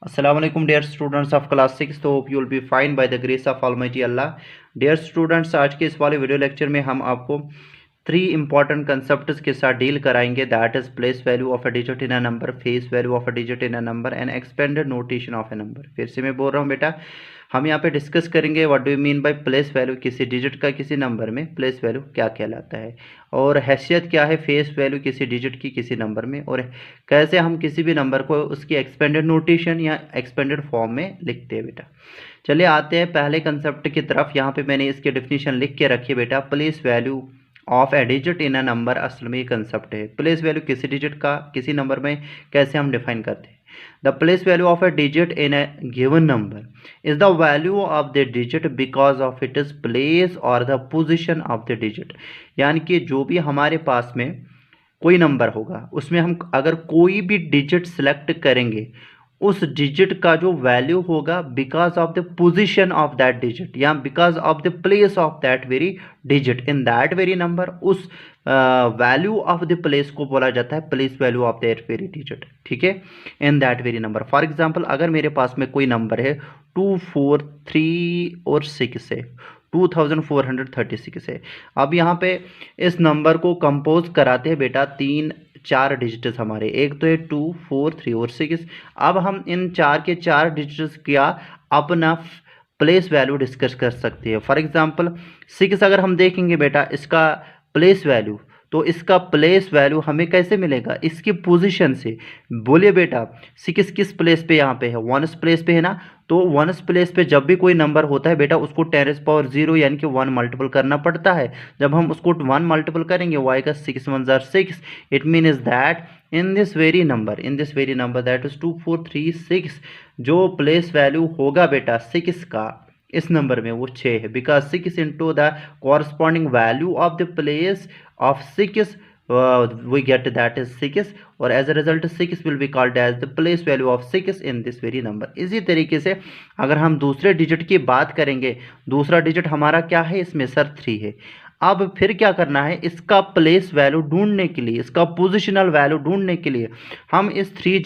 Assalamu alaikum dear students of class 6। तो hope you will be fine by the grace of almighty Allah. Dear students, आज के इस वाले video lecture में हम आपको 3 इंपॉर्टेंट कंसेप्ट्स के साथ डील कराएंगे। That is place value of a digit in a number, face value of a digit in a number and expanded notation of a number. फिर से मैं बोल रहा हूँ बेटा, हम यहाँ पे डिस्कस करेंगे what do you mean by place value, किसी डिजिट का किसी नंबर में प्लेस वैल्यू क्या कहलाता है, और हैसियत क्या है फेस वैल्यू किसी डिजिट की किसी नंबर में, और कैसे हम किसी भी नंबर को उसकी एक्सपेंडेड नोटेशन या एक्सपेंडेड फॉर्म में लिखते हैं बेटा। चलिए आते हैं पहले कंसेप्ट की तरफ। यहाँ पे मैंने इसकी डेफिनेशन लिख के रखी है बेटा। Place value of a digit in a number, असल में ये कंसेप्ट है। प्लेस वैल्यू किसी डिजिट का किसी नंबर में कैसे हम डिफाइन करते हैं। The place value of a digit in a given number is the value of the digit because of it is place और the position of the digit. यानी कि जो भी हमारे पास में कोई नंबर होगा उसमें हम अगर कोई भी डिजिट सेलेक्ट करेंगे, उस डिजिट का जो वैल्यू होगा because of the position of that digit या because of the place of that very digit in that very number, उस वैल्यू ऑफ द प्लेस को बोला जाता है place value of that very digit. ठीक है, in that very number. For example, अगर मेरे पास में कोई नंबर है 2, 4, 3 और 6 है, 2436 है। अब यहाँ पे इस नंबर को कंपोज कराते हैं बेटा 3-4 डिजिट्स हमारे, एक तो है 2, 4, 3 और 6। अब हम इन 4 के 4 डिजिट्स का अपना प्लेस वैल्यू डिस्कस कर सकते हैं। फॉर एग्जांपल 6 अगर हम देखेंगे बेटा इसका प्लेस वैल्यू, तो इसका प्लेस वैल्यू हमें कैसे मिलेगा, इसकी पोजीशन से। बोलिए बेटा 6 किस प्लेस पे यहाँ पे है, 1st प्लेस पे है ना। तो 1st प्लेस पे जब भी कोई नंबर होता है बेटा उसको 10⁻0 यानी कि 1 मल्टीपल करना पड़ता है। जब हम उसको 1 मल्टीपल करेंगे वो आएगा 6 1 jar 6। It mean is that in this very number that is 2436, जो प्लेस वैल्यू होगा बेटा 6 का इस नंबर में वो 6 है। Because 6 into the corresponding value of the place of 6 we get that is 6, और as a result 6 will be called as the place value of 6 in this very number। इसी तरीके से अगर हम दूसरे डिजिट की बात करेंगे, दूसरा डिजिट हमारा क्या है इसमें सर 3 है। अब फिर क्या करना है, इसका प्लेस वैल्यू ढूंढने के लिए, इसका पोजिशनल वैल्यू ढूंढने के लिए हम इस 3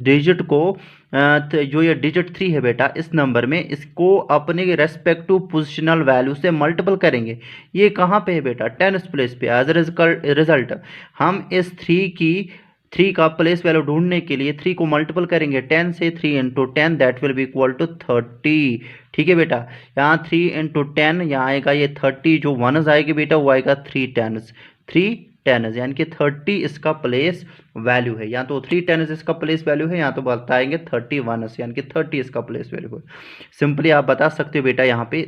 डिजिट को जो ये डिजिट 3 है बेटा इस नंबर में, इसको अपने रेस्पेक्टिव पोजिशनल वैल्यू से मल्टीपल करेंगे। ये कहाँ पे है बेटा 10th प्लेस पे। एज ए रिजल्ट हम इस 3 का प्लेस वैल्यू ढूंढने के लिए 3 को मल्टीपल करेंगे 10 से। 3 into 10 that will be equal to 30। ठीक है बेटा, यहाँ 3 इंटू 10 यहाँ आएगा ये 30, जो 1 आएगी बेटा वो आएगा 3 10 यानी कि 30 इसका प्लेस वैल्यू है। या तो 3 10 इसका प्लेस वैल्यू है, या तो बताएंगे 31 यानी कि 30 इसका प्लेस वैल्यू है। सिंपली आप बता सकते हो बेटा यहाँ पे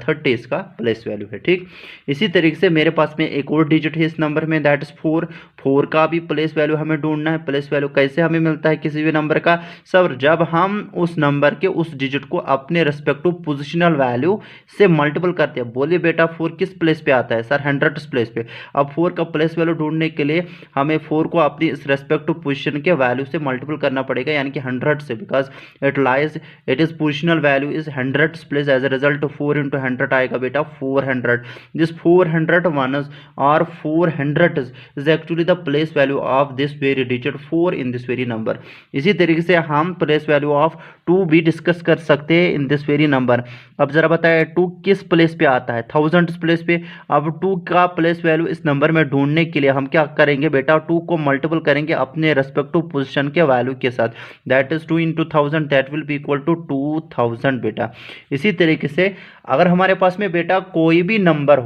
30 इसका प्लेस वैल्यू है। ठीक, इसी तरीके से मेरे पास में एक और डिजिट है इस नंबर में दैट इज 4 का भी प्लेस वैल्यू हमें ढूंढना है। प्लेस वैल्यू कैसे हमें मिलता है किसी भी नंबर का सर, जब हम उस नंबर के उस डिजिट को अपने रेस्पेक्टिव पोजिशनल वैल्यू से मल्टीपल करते हैं। बोलिए बेटा 4 किस प्लेस पे आता है सर 100th प्लेस पे। अब 4 का प्लेस वैल्यू ढूंढने के लिए हमें 4 को अपनी इस रेस्पेक्टिव पोजीशन के वैल्यू से मल्टीपल करना पड़ेगा, यानी कि 100 से, because it is positional value is 100th place. As a result 4 into 100 आएगा बेटा 400। दिस 400 ones और 400 is actually the place value of this very digit 4 in this very number. इसी तरीके से हम प्लेस वैल्यू ऑफ 2 भी डिस्कस कर सकते हैं इन दिस वेरी नंबर। अब जरा बताए 2 किस प्लेस पे आता है 1000th प्लेस पे। अब 2 का प्लेस वैल्यू इस नंबर में ढूंढने के लिए हम क्या करेंगे बेटा 2 को मल्टीपल करेंगे अपने रेस्पेक्टिव पोजीशन के वैल्यू के साथ। That is 2 into 1000 that will be equal to 2000 बेटा। इसी तरीके से अगर हमारे पास में बेटा कोई भी नंबर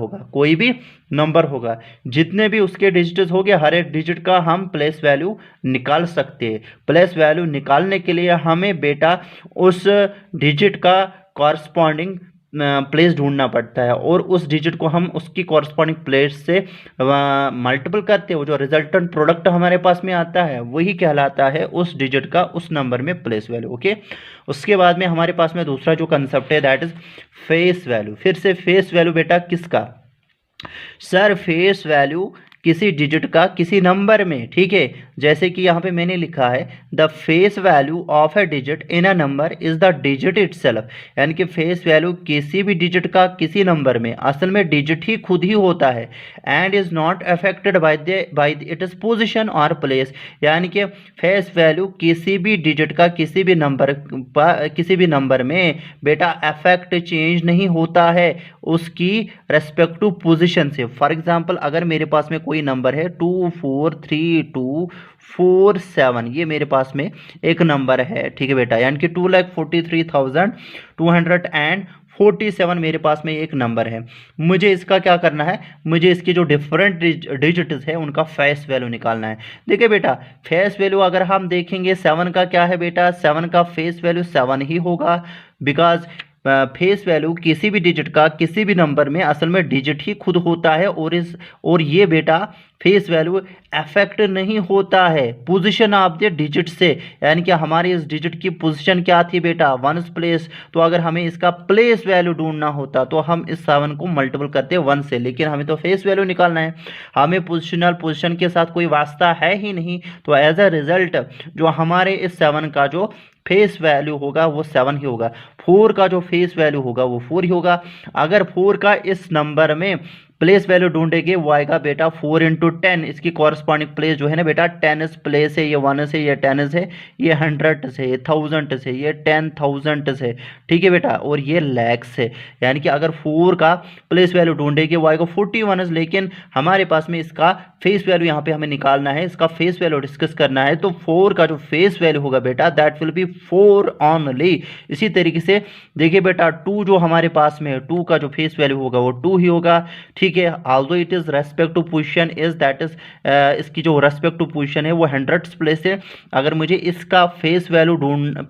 होगा, जितने भी उसके डिजिट्स हो गए, हर एक डिजिट का हम प्लेस वैल्यू निकाल सकते हैं। प्लेस वैल्यू निकालने के लिए हमें बेटा उस डिजिट का कॉरस्पॉन्डिंग प्लेस ढूंढना पड़ता है, और उस डिजिट को हम उसकी कॉरस्पॉन्डिंग प्लेस से मल्टीपल करते हैं। वो जो रिजल्टेंट प्रोडक्ट हमारे पास में आता है वही कहलाता है उस डिजिट का उस नंबर में प्लेस वैल्यू। ओके, उसके बाद में हमारे पास में दूसरा जो कंसेप्ट है दैट इज फेस वैल्यू। फिर से फेस वैल्यू बेटा किसका सर, फेस वैल्यू किसी डिजिट का किसी नंबर में, ठीक है। जैसे कि यहाँ पे मैंने लिखा है the face value of a digit in a number is the digit itself, यानी कि फेस वैल्यू किसी भी डिजिट का किसी नंबर में असल में डिजिट ही खुद ही होता है, and is not affected by its position और प्लेस, यानी कि फेस वैल्यू किसी भी डिजिट का किसी भी नंबर में बेटा अफेक्ट चेंज नहीं होता है उसकी रेस्पेक्टिव पोजीशन से। फॉर एग्जांपल अगर मेरे पास में कोई नंबर है 243247, ये मेरे पास में एक नंबर है, ठीक है बेटा, यानी कि 2,43,247 मेरे पास में एक नंबर है। मुझे इसका क्या करना है, मुझे इसके जो डिफरेंट डिजिट्स है उनका फेस वैल्यू निकालना है। देखिए बेटा फेस वैल्यू अगर हम देखेंगे 7 का क्या है बेटा, 7 का फेस वैल्यू 7 ही होगा, बिकॉज फेस वैल्यू किसी भी डिजिट का किसी भी नंबर में असल में डिजिट ही खुद होता है, और ये बेटा फेस वैल्यू अफेक्ट नहीं होता है पोजीशन ऑफ द डिजिट से, यानी कि हमारी इस डिजिट की पोजीशन क्या थी बेटा, वंस प्लेस। तो अगर हमें इसका प्लेस वैल्यू ढूंढना होता तो हम इस 7 को मल्टीपल करते 1 से, लेकिन हमें तो फेस वैल्यू निकालना है, हमें पोजीशन के साथ कोई वास्ता है ही नहीं। तो एज अ रिजल्ट जो हमारे इस 7 का जो फेस वैल्यू होगा वो 7 ही होगा, 4 का जो फेस वैल्यू होगा वो 4 ही होगा। अगर 4 का इस नंबर में प्लेस वैल्यू ढूंढेंगे वो आएगा बेटा 4 इंटू 10, इसकी कॉरस्पॉन्डिंग प्लेस जो है ना बेटा 10 प्लेस है, ये 1 है, ये 10 है, ये 100 से, ये 1000 से, ये 10,000 से, ठीक है बेटा, और ये लैक्स है। यानी कि अगर 4 का प्लेस वैल्यू ढूंढेंगे वो आएगा 41, लेकिन हमारे पास में इसका फेस वैल्यू यहाँ पे हमें निकालना है, इसका फेस वैल्यू डिस्कस करना है, तो 4 का जो फेस वैल्यू होगा बेटा दैट विल बी 4 ओनली। इसी तरीके से देखिए बेटा 2 जो हमारे पास में है, 2 का जो फेस वैल्यू होगा वो 2 ही होगा, ठीक है। Although it is respect to position is that is, इसकी जो रेस्पेक्ट टू पोजीशन है वो 100 प्लेस है। अगर मुझे इसका फेस वैल्यू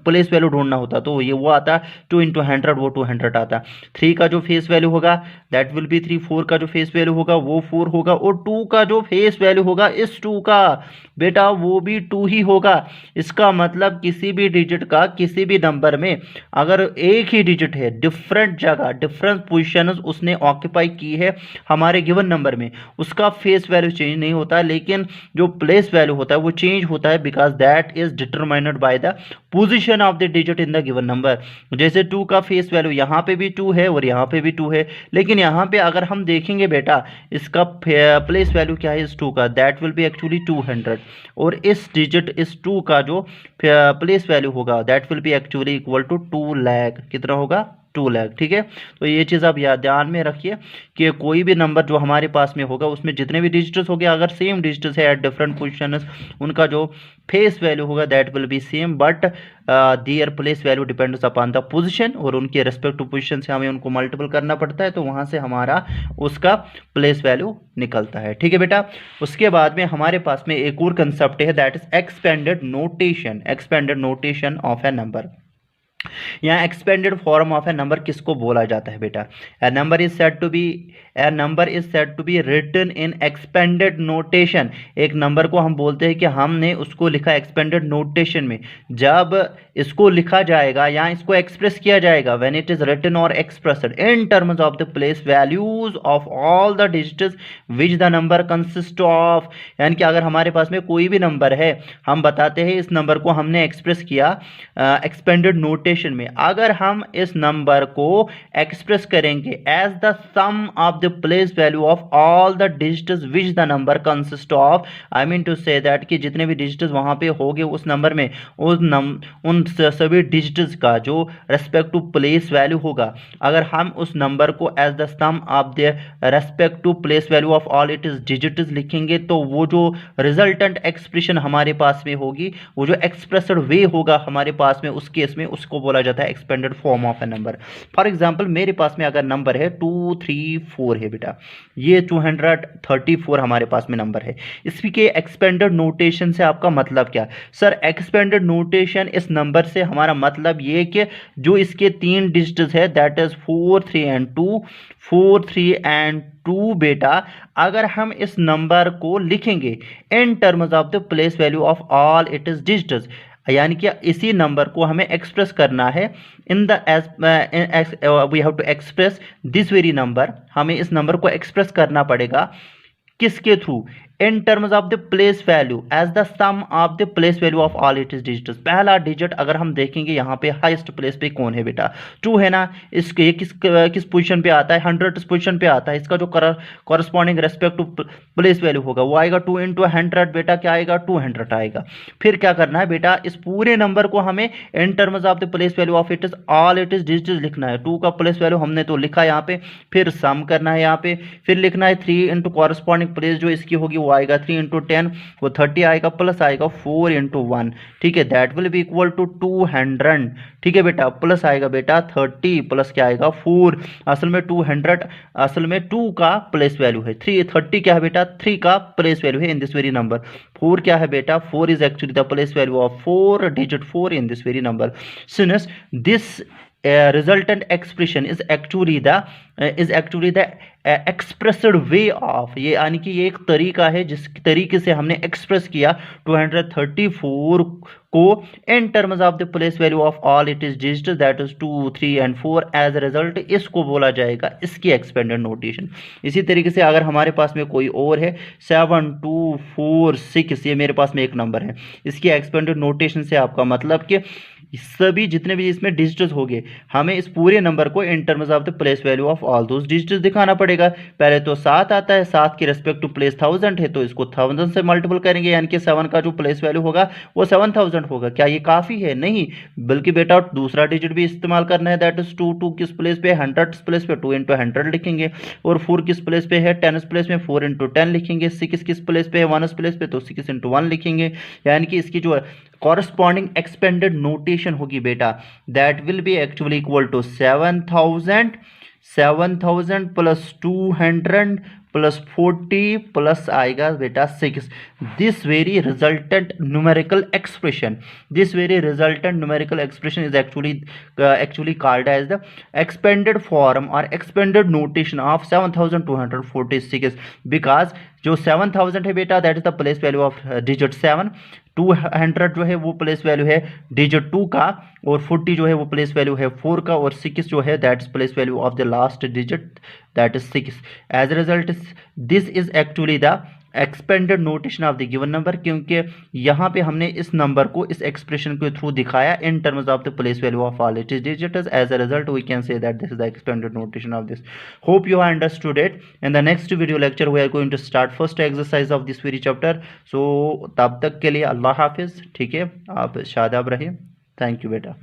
प्लेस वैल्यू ढूंढना होता तो ये वो आता 2 इंटू 100, वो 200 आता। 3 का जो फेस वैल्यू होगा दैट विल बी 3, 4 का जो फेस वैल्यू होगा वो 4 होगा, और 2 का जो फेस वैल्यू होगा इस 2 का बेटा वो भी 2 ही होगा। इसका मतलब किसी भी डिजिट का किसी भी नंबर में अगर एक ही डिजिट है, डिफरेंट जगह डिफरेंट पोजीशन उसने ऑक्यूपाई की है हमारे गिवन नंबर में, उसका फेस वैल्यू चेंज नहीं होता, लेकिन जो प्लेस वैल्यू होता है वो चेंज होता है, because that is determined by the position of the digit in the given number. जैसे 2 का फेस वैल्यू यहाँ पे भी 2 है और यहाँ पे भी 2 है, लेकिन यहाँ पे अगर हम देखेंगे बेटा इसका प्लेस वैल्यू क्या है इस 2 का, दैट विल बी एक्चुअली 200, और इस डिजिट इस 2 का जो प्लेस वैल्यू होगा that will be actually equal to 2 lakh, कितना होगा 2 लाख, ठीक है। तो ये चीज़ आप याद ध्यान में रखिए कि कोई भी नंबर जो हमारे पास में होगा उसमें जितने भी डिजिट्स हो गए अगर सेम डिजिट्स है एट डिफरेंट पोजीशन, उनका जो फेस वैल्यू होगा that will be same, but their place value depends upon the position, और उनके रेस्पेक्टिव पोजीशन से हमें उनको मल्टीपल करना पड़ता है, तो वहाँ से हमारा उसका प्लेस वैल्यू निकलता है, ठीक है बेटा। उसके बाद में हमारे पास में एक और कंसेप्ट है that is expanded notation of a number. यहाँ expanded form of a number किसको बोला जाता है बेटा, a number is said to be written in expanded notation. एक नंबर को हम बोलते हैं कि हमने उसको लिखा एक्सपेंडेड नोटेशन में, जब इसको लिखा जाएगा या इसको एक्सप्रेस किया जाएगा व्हेन इट इज रिटन और expressed in terms of the place values of all the digits which the number consist of. यानी कि अगर हमारे पास में कोई भी नंबर है, हम बताते हैं इस नंबर को हमने एक्सप्रेस किया एक्सपेंडेड नोटेशन में, अगर हम इस नंबर को एक्सप्रेस करेंगे as the sum of the place value of all the digits which the number consist of, I mean to say that कि जितने भी डिजिट्स वहां पे होंगे उस नंबर में उन सभी डिजिट्स का जो रेस्पेक्टिव प्लेस वैल्यू होगा, अगर हम उस नंबर को as the sum of the respective place value of all it is digits लिखेंगे, तो वो जो रिजल्टेंट एक्सप्रेशन हमारे पास में होगी, वो जो एक्सप्रेस्ड वे होगा हमारे पास में, उस केस में उसको बोला जाता है expanded form of a number. For example मेरे पास में अगर नंबर है 234 है बेटा, ये 234 हमारे पास में नंबर है, इसके एक्सपेंडेड नोटेशन से आपका मतलब क्या सर? एक्सपेंडेड नोटेशन इस नंबर से हमारा मतलब ये कि जो इसके 3 डिजिट्स है दैट इज 4 3 एंड 2 बेटा, अगर हम इस नंबर को लिखेंगे in terms of the place value of all it is digits, यानी कि इसी नंबर को हमें एक्सप्रेस करना है in the we have to express this very number, हमें इस नंबर को एक्सप्रेस करना पड़ेगा किसके थ्रू, in terms of the place value as the sum of the place value of all it is digits. पहला डिजिट अगर हम देखेंगे यहाँ पे हाईएस्ट प्लेस पे कौन है बेटा, 2 है ना। इसके किस पोजीशन पे आता है, 100 पोजीशन पे आता है। इसका जो corresponding respect to place value होगा वो आएगा 2 इंटू 100 बेटा, क्या आएगा 200 आएगा। फिर क्या करना है बेटा, इस पूरे नंबर को हमें इन terms of the place value of it is all it is digits लिखना है। 2 का प्लेस वैल्यू हमने तो लिखा यहाँ पे, फिर सम करना है यहाँ पे, फिर लिखना है 3 इंटू कॉरस्पॉन्डिंग प्लेस जो इसकी होगी वो आएगा 3 इंटू 10, वो 30 आएगा, प्लस आएगा 4 इंटू 1, ठीक है, that will be equal to 200, ठीक है बेटा, प्लस आएगा बेटा 30 प्लस क्या आएगा 4, असल में 200 असल में 2 का प्लेस वैल्यू है, 30 क्या है बेटा 3 का प्लेस वैल्यू है इन दिस वेरी नंबर। 4 क्या है बेटा, 4 is actually the place value of 4 digit 4 in this very number. Since this resultant expression is actually the expressed way of, ये यानी कि ये एक तरीका है जिस तरीके से हमने एक्सप्रेस किया 234 को in terms of the place value of all it is digits that is 2, 3 and 4 as a result, इसको बोला जाएगा इसकी एक्सपेंडेड नोटेशन। इसी तरीके से अगर हमारे पास में कोई और है 7, 2, 4, 6, ये मेरे पास में एक नंबर है, इसकी एक्सपेंडेड नोटेशन से आपका मतलब कि सभी जितने भी इसमें डिजिट्स हो गए हमें इस पूरे नंबर को in terms of the place value of all those digits दिखाना पड़ेगा। पहले तो 7 आता है, 7 की रेस्पेक्ट टू प्लेस 1000 है तो इसको 1000 से मल्टीपल करेंगे, यानी कि 7 का जो प्लेस वैल्यू होगा वो 7000 होगा। क्या ये काफ़ी है? नहीं, बल्कि बेटा दूसरा डिजिट भी इस्तेमाल करना है, दैट इज 2 किस प्लेस पे, 100 प्लेस पे 2 इंटू 100 लिखेंगे, और 4 किस प्लेस पे है, 10 प्लेस में 4 इंटू 10 लिखेंगे, 6 किस प्लेस पे है, 1 प्लेस पे तो 6 इंटू 1 लिखेंगे, यानी कि इसकी जो कॉरस्पॉन्डिंग एक्सपेंडेड नोटेशन होगी बेटा that will be actually equal to 7000 plus 200 plus 40 plus आएगा बेटा 6। This very resultant numerical expression is actually called as the expanded form और एक्सपेंडेड नोटेशन ऑफ 7246, बिकॉज जो 7000 है बेटा that is the place value of digit 7, 200 जो है वो place value है डिजिट 2 का, और 40 जो है वो प्लेस वैल्यू है 4 का, और 6 जो है that is place value of the last digit that is 6। As a result this is actually the expanded notation of the given number, क्योंकि यहाँ पे हमने इस नंबर को इस एक्सप्रेशन के थ्रू दिखाया in terms of the place value of all it is digits. As a result we can say that this is the expanded notation of this. Hope you have understood it. In the next video lecture we are going to start first exercise of this very chapter. So तब तक के लिए अल्लाह हाफिज, ठीक है, आप शादाब रहिए। Thank you बेटा।